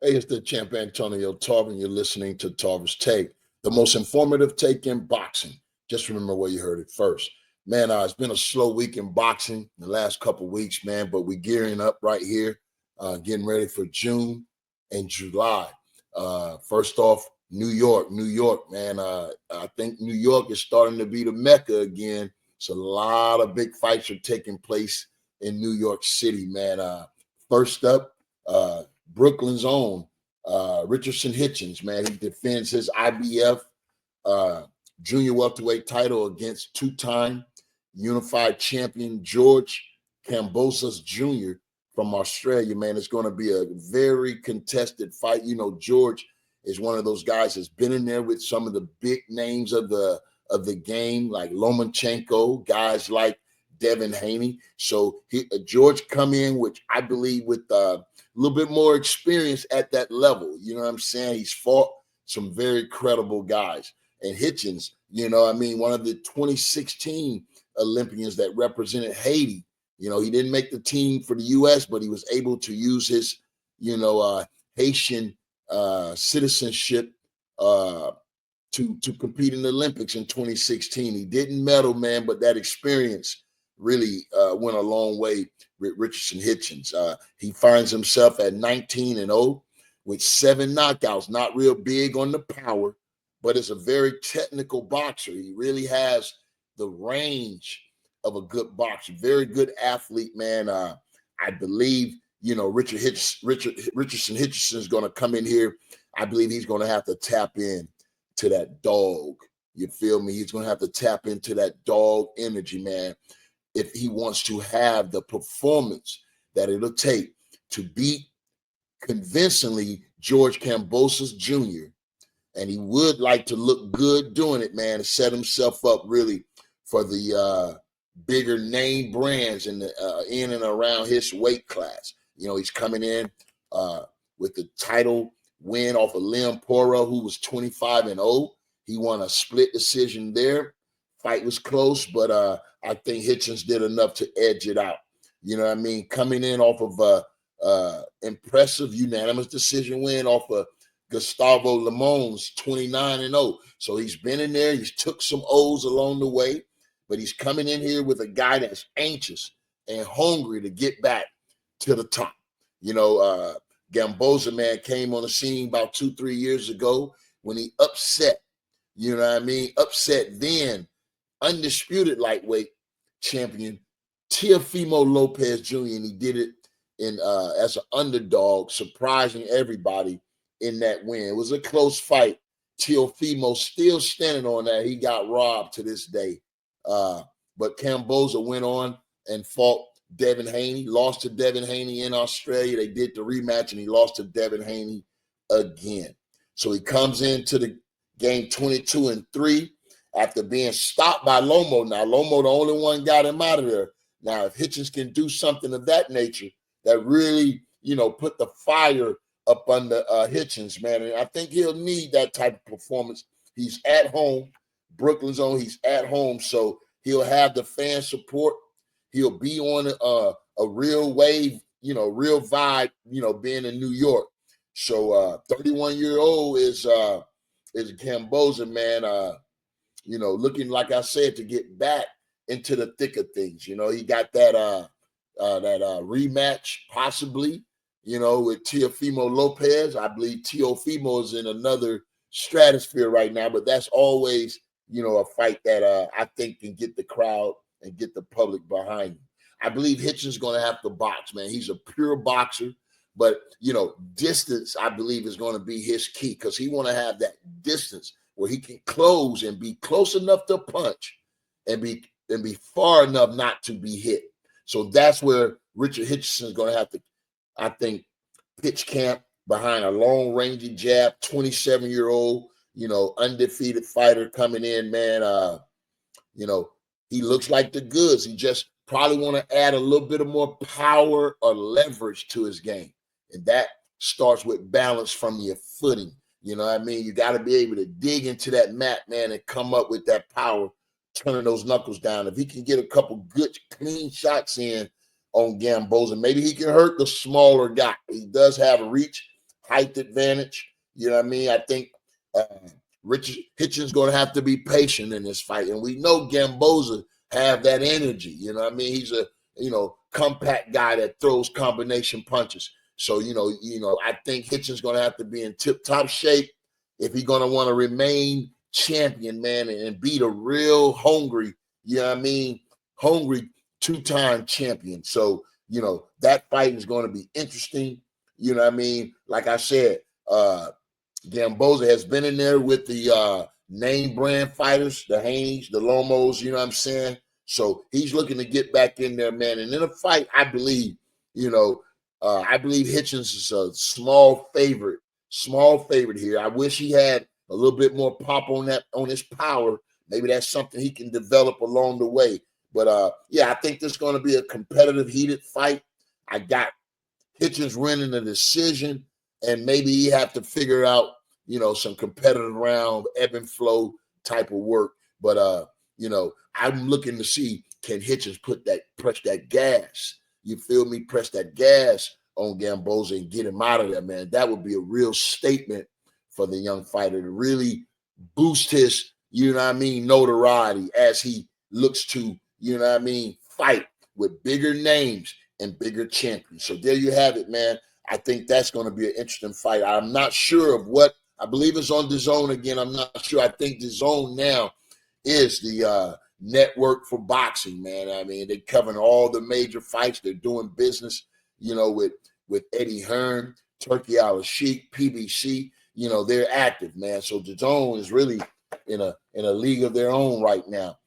Hey, it's the champ Antonio Tarver, and you're listening to Tarver's Take, the most informative take in boxing. Just remember where you heard it first. Man, it's been a slow week in boxing the last couple of weeks, man, but we're gearing up right here, getting ready for June and July. First off, New York, man. I think New York is starting to be the Mecca again. So a lot of big fights are taking place in New York City, man. First up, Brooklyn's own Richardson Hitchins, man. He defends his IBF junior welterweight title against two-time unified champion George Kambosos Jr. from Australia, man. It's going to be a very contested fight. You know, George is one of those guys that's been in there with some of the big names of the game, like Lomachenko, guys like Devin Haney. So George come in, which I believe with a little bit more experience at that level. You know what I'm saying? He's fought some very credible guys. And Hitchins, you know, I mean, one of the 2016 Olympians that represented Haiti. You know, he didn't make the team for the U.S., but he was able to use his, Haitian citizenship to compete in the Olympics in 2016. He didn't medal, man, but that experience really went a long way with Richardson Hitchins. He finds himself at 19-0 with 7 knockouts, not real big on the power, but is a very technical boxer. He really has the range of a good boxer, very good athlete, man. I believe, Richardson Hitchison is going to come in here. I believe he's going to have to tap in to that dog. You feel me? He's going to have to tap into that dog energy, man, if he wants to have the performance that it'll take to beat convincingly George Kambosos Jr. And he would like to look good doing it, man, and set himself up really for the bigger name brands in and around his weight class. You know, he's coming in with the title win off of Liam Pora, who was 25-0. He won a split decision there. Fight was close, but I think Hitchins did enough to edge it out. You know what I mean? Coming in off of a impressive unanimous decision win off of Gustavo Lemon's 29-0. So he's been in there. He's took some O's along the way, but he's coming in here with a guy that's anxious and hungry to get back to the top. You know, Gamboza, man, came on the scene about 2-3 years ago when he upset, you know what I mean? Upset then undisputed lightweight champion Teofimo Lopez Jr. And he did it in as an underdog, surprising everybody in that win. It was a close fight. Teofimo still standing on that. He got robbed to this day. But Kamboza went on and fought Devin Haney, lost to Devin Haney in Australia. They did the rematch, and he lost to Devin Haney again. So he comes into the game 22-3 after being stopped by Lomo. Now, Lomo, the only one got him out of there. Now, if Hitchins can do something of that nature, that really, put the fire up under Hitchins, man, and I think he'll need that type of performance. He's at home. Brooklyn's on. He's at home, so he'll have the fan support. He'll be on a real wave, real vibe, being in New York. So 31-year-old is Kamboza, man, looking, like I said, to get back into the thick of things. He got that rematch possibly, with Teofimo Lopez. I believe Teofimo is in another stratosphere right now, but that's always, a fight that I think can get the crowd and get the public behind him. I believe Hitchins is going to have to box, man. He's a pure boxer, but, distance, I believe, is going to be his key because he want to have that distance where he can close and be close enough to punch and be far enough not to be hit. So that's where Richard Hitchison is going to have to, I think, pitch camp behind a long-ranging jab, 27-year-old, undefeated fighter coming in, man. He looks like the goods. He just probably want to add a little bit of more power or leverage to his game. And that starts with balance from your footing. You know what I mean? You got to be able to dig into that mat, man, and come up with that power, turning those knuckles down. If he can get a couple good, clean shots in on Gamboza, maybe he can hurt the smaller guy. He does have a reach, height advantage. You know what I mean? I think Hitchins going to have to be patient in this fight. And we know Kambosos have that energy. You know what I mean? He's a, compact guy that throws combination punches. So, I think Hitchins going to have to be in tip-top shape if he's going to want to remain champion, man, and beat a real hungry, hungry two-time champion. So, that fight is going to be interesting. You know what I mean? Like I said, Kambosos has been in there with the name brand fighters, the Haynes, the Lomos, you know what I'm saying? So he's looking to get back in there, man. And in a fight, I believe Hitchins is a small favorite here. I wish he had a little bit more pop on his power. Maybe that's something he can develop along the way. But I think this is going to be a competitive, heated fight. I got Hitchins winning the decision, and maybe he have to figure out, some competitive round, ebb and flow type of work. But I'm looking to see, can Hitchins press that gas? You feel me? Press that gas on Kambosos and get him out of there, man. That would be a real statement for the young fighter to really boost his, notoriety as he looks to, fight with bigger names and bigger champions. So there you have it, man. I think that's going to be an interesting fight. I'm not sure of what, I believe it's on DAZN again. I'm not sure. I think DAZN now is the network for boxing, man. I mean, they're covering all the major fights. They're doing business, with Eddie Hearn, Turkey Al-Sheikh, PBC. They're active, man. So DAZN is really in a league of their own right now.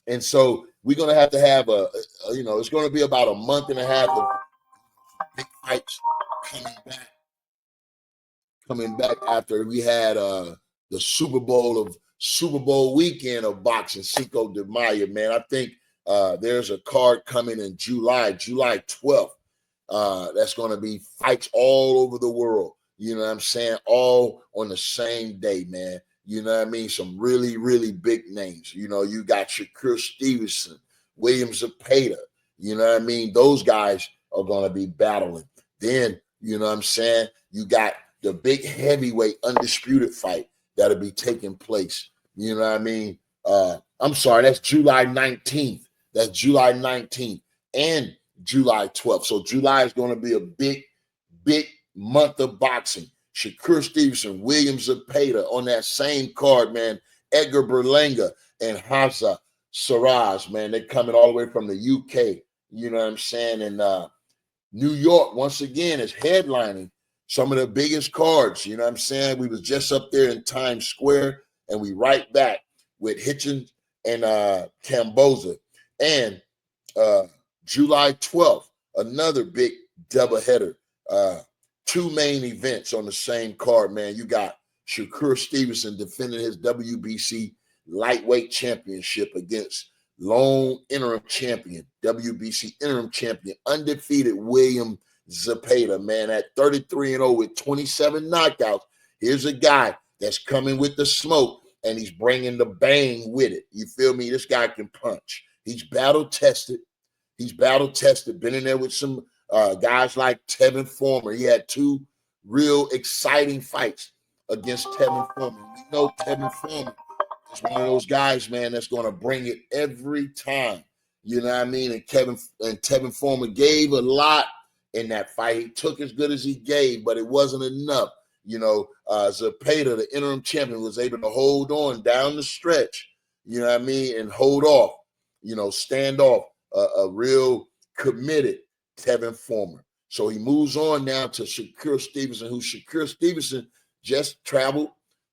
And so we're going to have it's going to be about a month and a half of big fights coming back after we had the Super Bowl weekend of boxing, Cinco de Mayo, man. I think there's a card coming in July 12th. That's going to be fights all over the world. You know what I'm saying? All on the same day, man. You know what I mean? Some really, really big names. You got Shakur Stevenson, William Zepeda. You know what I mean? Those guys are going to be battling. Then, you know what I'm saying? You got the big heavyweight undisputed fight that'll be taking place. You know what I mean? I'm sorry, that's July 19th. That's July 19th and July 12th. So July is going to be a big, big month of boxing. Shakur Stevenson, William Zepeda on that same card, man. Edgar Berlanga and Hamzah Sheerez, man. They're coming all the way from the UK. You know what I'm saying? And New York, once again, is headlining some of the biggest cards. You know what I'm saying? We was just up there in Times Square, and we right back with Hitchins and Kambosos. And July 12th, another big doubleheader. Two main events on the same card, man. You got Shakur Stevenson defending his WBC lightweight championship against lone interim champion, WBC interim champion, undefeated William Zepeda, man, at 33-0 with 27 knockouts. Here's a guy that's coming with the smoke, and he's bringing the bang with it. You feel me? This guy can punch. He's battle-tested. Been in there with some guys like Tevin Former. He had two real exciting fights against Tevin Former. We know Tevin Former is one of those guys, man, that's going to bring it every time. You know what I mean? And Tevin Former gave a lot in that fight. He took as good as he gave, but it wasn't enough. Zepeda, the interim champion, was able to hold on down the stretch, you know what I mean, and hold off, stand off a real committed Tevin Former. So he moves on now to Shakur Stevenson, who Shakur Stevenson just traveled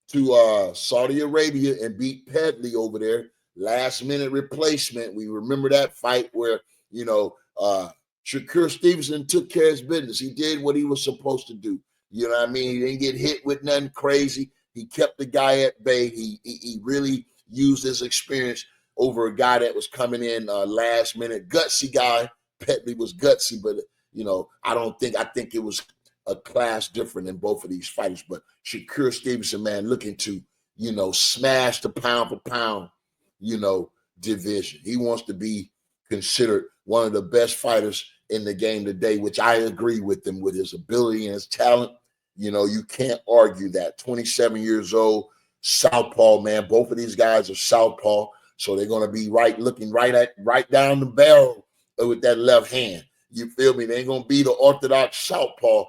to Saudi Arabia and beat Pedley over there. Last minute replacement. We remember that fight where, Shakur Stevenson took care of his business. He did what he was supposed to do. You know what I mean? He didn't get hit with nothing crazy. He kept the guy at bay. He really used his experience over a guy that was coming in last minute. Gutsy guy. Pedley was gutsy, but, I think it was a class different in both of these fighters. But Shakur Stevenson, man, looking to, smash the pound for pound, division. He wants to be considered one of the best fighters in the game today, which I agree with him with his ability and his talent. You know, you can't argue that. 27 years old, southpaw, man. Both of these guys are southpaw, so they're going to be looking right down the barrel with that left hand. You feel me? They ain't going to be the orthodox southpaw,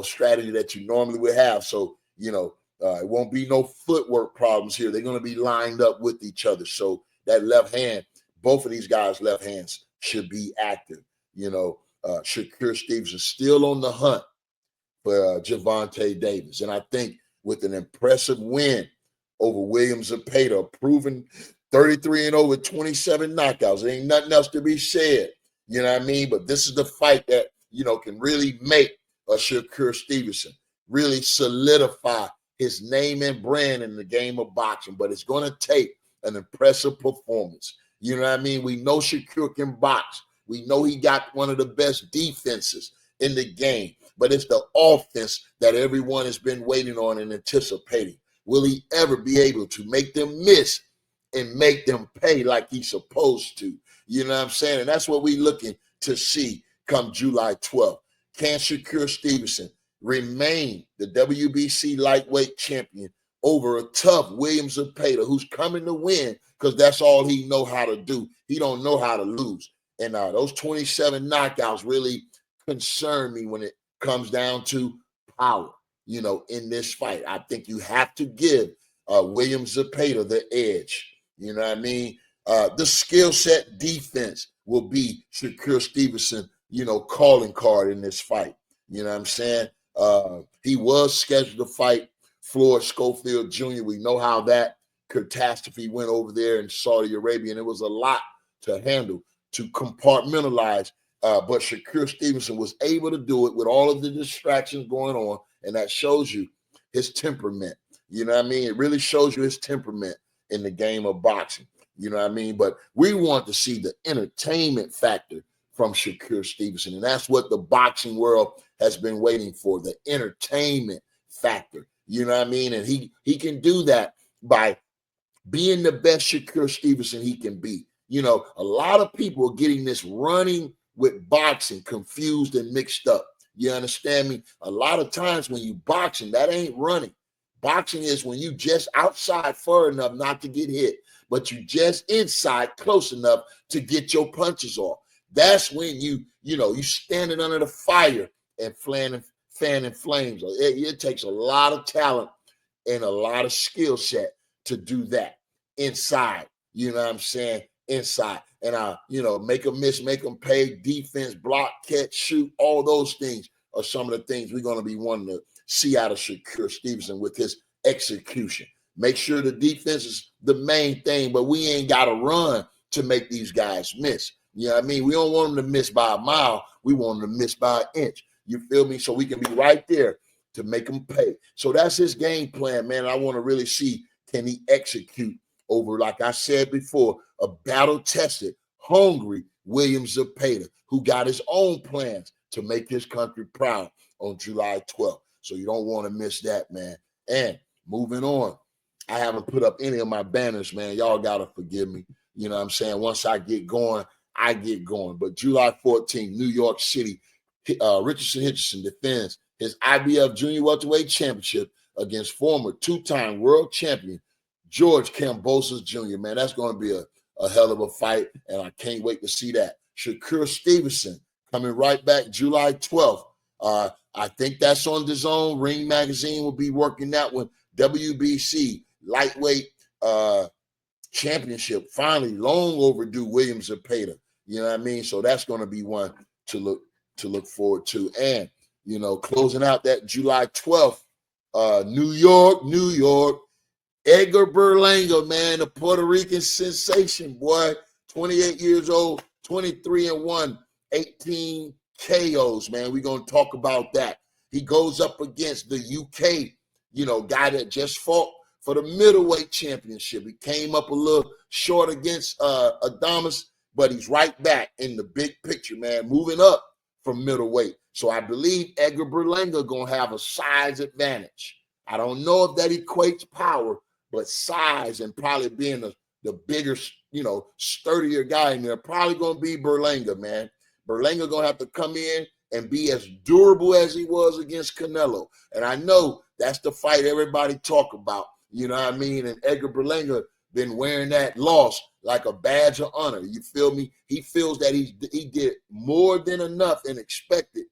strategy that you normally would have. So, it won't be no footwork problems here. They're going to be lined up with each other. So that left hand, both of these guys' left hands should be active. Shakur Stevenson still on the hunt for Gervonta Davis. And I think with an impressive win over William Zepeda, proven 33-0 with 27 knockouts, there ain't nothing else to be said. You know what I mean? But this is the fight that, can really make Shakur Stevenson really solidify his name and brand in the game of boxing. But it's going to take an impressive performance. You know what I mean? We know Shakur can box. We know he got one of the best defenses in the game. But it's the offense that everyone has been waiting on and anticipating. Will he ever be able to make them miss and make them pay like he's supposed to? You know what I'm saying? And that's what we're looking to see come July 12th. Can Shakur Stevenson remain the WBC lightweight champion over a tough William Zepeda who's coming to win because that's all he know how to do. He don't know how to lose. And those 27 knockouts really concern me when it comes down to power, in this fight. I think you have to give William Zepeda the edge. You know what I mean? The skill set defense will be Shakur Stevenson, calling card in this fight. You know what I'm saying? He was scheduled to fight Floyd Schofield Jr. We know how that catastrophe went over there in Saudi Arabia, and it was a lot to handle, to compartmentalize. But Shakur Stevenson was able to do it with all of the distractions going on, and that shows you his temperament. You know what I mean? It really shows you his temperament in the game of boxing. You know what I mean? But we want to see the entertainment factor from Shakur Stevenson, and that's what the boxing world has been waiting for, the entertainment factor. You know what I mean? And he can do that by being the best Shakur Stevenson he can be. A lot of people are getting this running with boxing confused and mixed up. You understand me? A lot of times when you boxing, that ain't running. Boxing is when you just outside far enough not to get hit, but you just inside close enough to get your punches off. That's when you standing under the fire and fanning flames. It takes a lot of talent and a lot of skill set to do that inside. You know what I'm saying? Inside. And make them miss, make them pay, defense, block, catch, shoot, all those things are some of the things we're going to be wanting to see out of Shakur Stevenson with his execution. Make sure the defense is the main thing, but we ain't got to run to make these guys miss. You know what I mean? We don't want them to miss by a mile. We want them to miss by an inch. You feel me? So we can be right there to make them pay. So that's his game plan, man. I want to really see, can he execute over, like I said before, a battle-tested, hungry William Zepeda, who got his own plans to make his country proud on July 12th. So you don't want to miss that, man. And moving on, I haven't put up any of my banners, man. Y'all got to forgive me. You know what I'm saying? Once I get going, I get going. But July 14th, New York City, Hitchins defends his IBF Jr. Welterweight Championship against former two-time world champion George Kambosos Jr. Man, that's going to be a hell of a fight, and I can't wait to see that. Shakur Stevenson coming right back July 12th. I think that's on DAZN. Ring Magazine will be working that one. WBC lightweight championship, finally, long overdue William Zepeda. You know what I mean? So that's going to be one to look forward to. And, closing out that July 12th, New York, Edgar Berlanga, man, the Puerto Rican sensation, boy, 28 years old, 23-1, 18 KOs, man. We're going to talk about that. He goes up against the UK, guy that just fought for the middleweight championship. He came up a little short against Adamas, but he's right back in the big picture, man, moving up from middleweight. So I believe Edgar Berlanga going to have a size advantage. I don't know if that equates power, but size and probably being the bigger, sturdier guy in there, probably going to be Berlanga, man. Berlanga gonna have to come in and be as durable as he was against Canelo. And I know that's the fight everybody talk about. You know what I mean? And Edgar Berlanga been wearing that loss like a badge of honor. You feel me? He feels that he did more than enough and expected.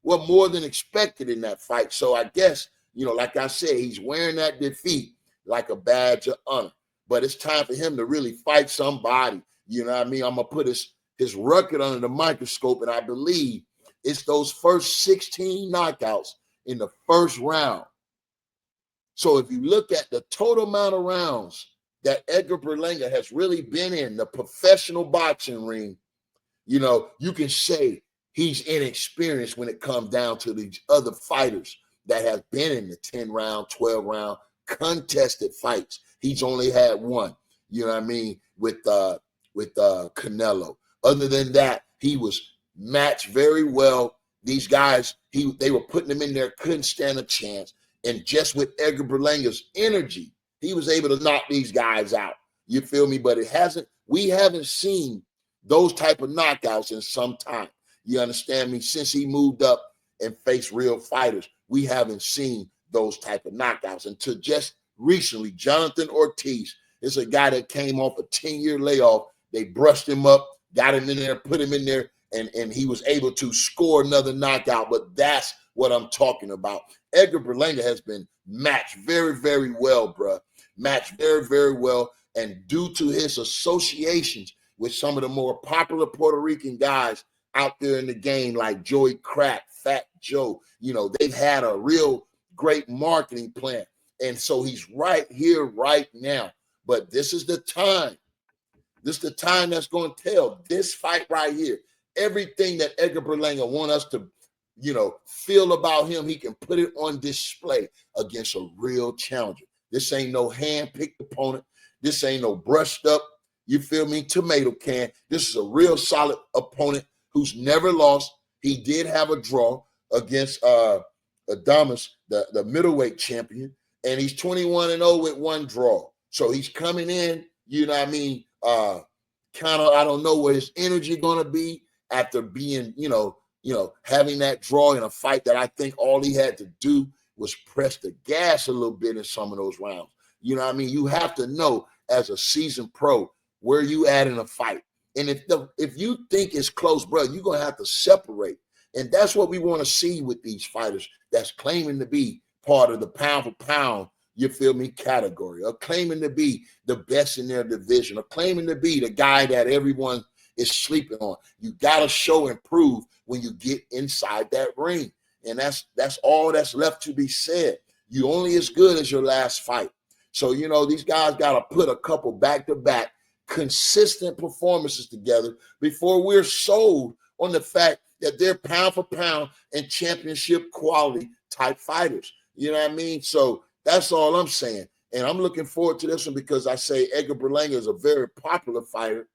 Well, more than expected in that fight. So I guess, like I said, he's wearing that defeat like a badge of honor. But it's time for him to really fight somebody. You know what I mean? I'm going to put his record under the microscope, and I believe it's those first 16 knockouts in the first round. So if you look at the total amount of rounds that Edgar Berlanga has really been in the professional boxing ring, you can say he's inexperienced when it comes down to these other fighters that have been in the 10-round, 12-round contested fights. He's only had one, you know what I mean, with Canelo. Other than that, he was matched very well. These guys, they were putting him in there, couldn't stand a chance. And just with Edgar Berlanga's energy, he was able to knock these guys out. You feel me? But we haven't seen those type of knockouts in some time. You understand me? Since he moved up and faced real fighters, we haven't seen those type of knockouts until just recently. Jonathan Ortiz is a guy that came off a 10-year layoff. They brushed him up, got him in there, put him in there, and he was able to score another knockout. But that's what I'm talking about. Edgar Berlanga has been matched very, very well, bruh. Matched very, very well. And due to his associations with some of the more popular Puerto Rican guys out there in the game, like Joey Crack, Fat Joe, they've had a real great marketing plan. And so he's right here, right now. But this is the time. This is the time that's going to tell. This fight right here, everything that Edgar Berlanga wants us to, feel about him, he can put it on display against a real challenger. This ain't no hand-picked opponent. This ain't no brushed up, you feel me, tomato can. This is a real solid opponent who's never lost. He did have a draw against Adamas, the middleweight champion, and he's 21-0 with one draw. So he's coming in, you know what I mean, kind of, I don't know where his energy going to be after being, having that draw in a fight that I think all he had to do was press the gas a little bit in some of those rounds. You know what I mean? You have to know as a seasoned pro where you at in a fight. And if you think it's close, bro, you're going to have to separate. And that's what we want to see with these fighters that's claiming to be part of the pound for pound, you feel me, category, or claiming to be the best in their division, or claiming to be the guy that everyone is sleeping on. You got to show and prove when you get inside that ring. And that's all that's left to be said. You only as good as your last fight. So, these guys got to put a couple back-to-back consistent performances together before we're sold on the fact that they're pound for pound and championship quality type fighters. You know what I mean? So that's all I'm saying. And I'm looking forward to this one because I say Edgar Berlanga is a very popular fighter,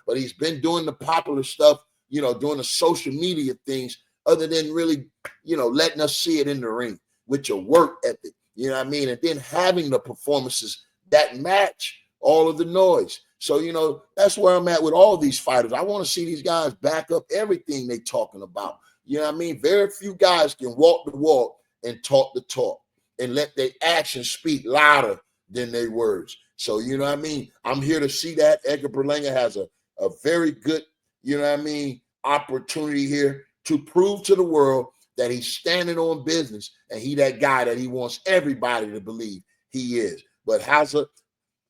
but he's been doing the popular stuff, doing the social media things other than really, letting us see it in the ring with your work ethic, you know what I mean? And then having the performances that match all of the noise. So, that's where I'm at with all these fighters. I want to see these guys back up everything they talking about. You know what I mean? Very few guys can walk the walk and talk the talk and let their actions speak louder than their words. So, you know what I mean? I'm here to see that. Edgar Berlanga has a very good, opportunity here to prove to the world that he's standing on business and he that guy that he wants everybody to believe he is. But Hamzah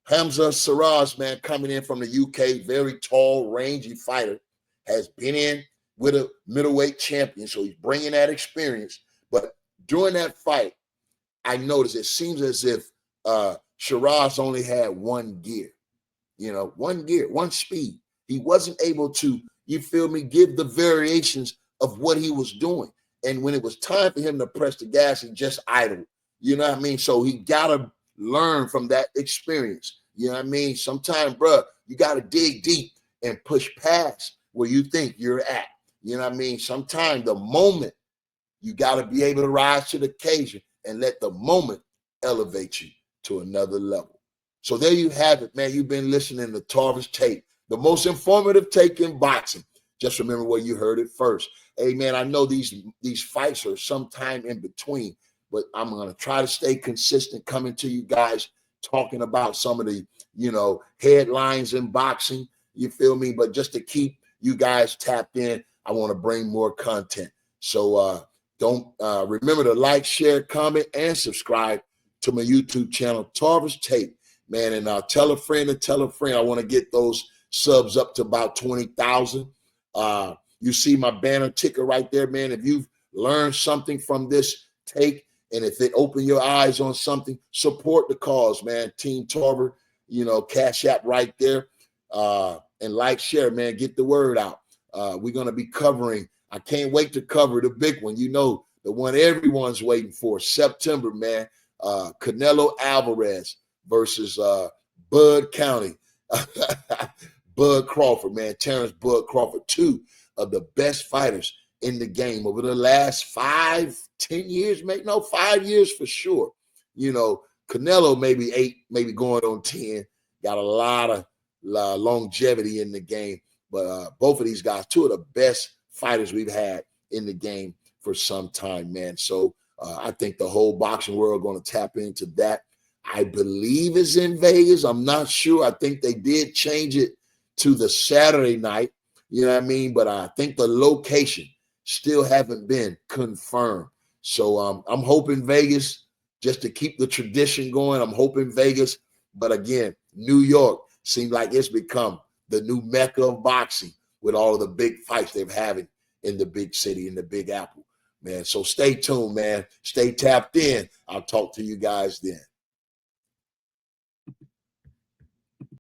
Sheerez, man, coming in from the UK, very tall, rangy fighter, has been in with a middleweight champion, so he's bringing that experience. But during that fight, I noticed it seems as if Shiraz only had one gear, one gear, one speed. He wasn't able to, you feel me, give the variations of what he was doing. And when it was time for him to press the gas, he just idled. You know what I mean? So he got to learn from that experience. You know what I mean? Sometimes, bro, you got to dig deep and push past where you think you're at. You know what I mean? Sometimes the moment, you got to be able to rise to the occasion and let the moment elevate you to another level. So there you have it, man. You've been listening to Tarver's Take, the most informative take in boxing. Just remember where you heard it first. Hey, man, I know these fights are sometime in between, but I'm going to try to stay consistent coming to you guys, talking about some of the, headlines in boxing. You feel me? But just to keep you guys tapped in, I want to bring more content. So don't remember to like, share, comment, and subscribe to my YouTube channel, Tarver's Take, man. And tell a friend and tell a friend. I want to get those subs up to about 20,000. You see my banner ticker right there, man. If you've learned something from this take, and if it opened your eyes on something, support the cause, man. Team Tarver, Cash App right there. And like, share, man. Get the word out. We're going to be covering. I can't wait to cover the big one. The one everyone's waiting for, September, man. Canelo Alvarez versus Bud County. Bud Crawford, man. Terrence Bud Crawford, two of the best fighters in the game over the last 5-10 years, 5 years for sure. Canelo maybe 8, maybe going on 10. Got a lot of longevity in the game. But both of these guys, two of the best fighters we've had in the game for some time, man. So I think the whole boxing world going to tap into that. I believe it's in Vegas. I'm not sure. I think they did change it to the Saturday night. You know what I mean? But I think the location still haven't been confirmed. So I'm hoping Vegas, just to keep the tradition going. I'm hoping Vegas. But again, New York seems like it's become the new Mecca of boxing with all of the big fights they're having in the big city, in the Big Apple, man. So stay tuned, man. Stay tapped in. I'll talk to you guys then.